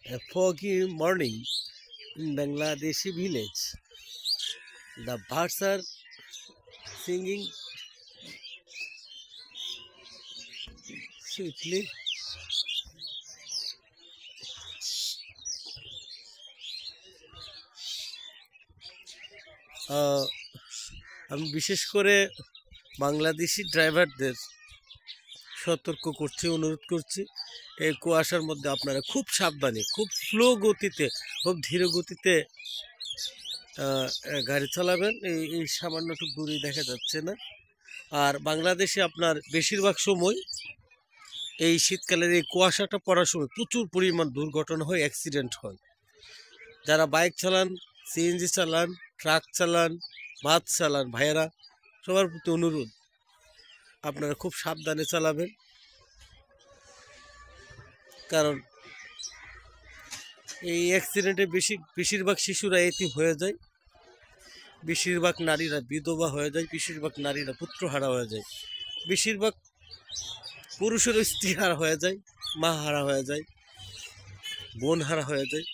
A foggy morning in Bangladeshi village. The birds are singing sweetly. আমি বিশেষ করে বাংলাদেশি ড্রাইভারদের সতর্ক করছি, অনুরোধ করছি, এই কুয়াশার মধ্যে আপনারা খুব সাবধানে, খুব স্লো গতিতে, খুব ধীর গতিতে গাড়ি চালাবেন। এই সামান্যটুকু দূরে দেখা যাচ্ছে না। আর বাংলাদেশে আপনার বেশিরভাগ সময় এই শীতকালের এই কুয়াশাটা পড়ার সময় প্রচুর পরিমাণ দুর্ঘটনা হয়, অ্যাক্সিডেন্ট হয়। যারা বাইক চালান, সিএনজি চালান, ট্রাক চালান, বাস চালান, ভাইয়েরা সবার প্রতি অনুরোধ আপনারা খুব সাবধানে চালাবেন। কারণ এই অ্যাক্সিডেন্টে বেশিরভাগ শিশুরা এতিম হয়ে যায়, বেশিরভাগ নারীরা বিধবা হয়ে যায়, বেশিরভাগ নারীরা পুত্রহারা হয়ে যায়, বেশিরভাগ পুরুষের স্ত্রী হারা হয়ে যায়, মা হারা হয়ে যায়, বোন হারা হয়ে যায়।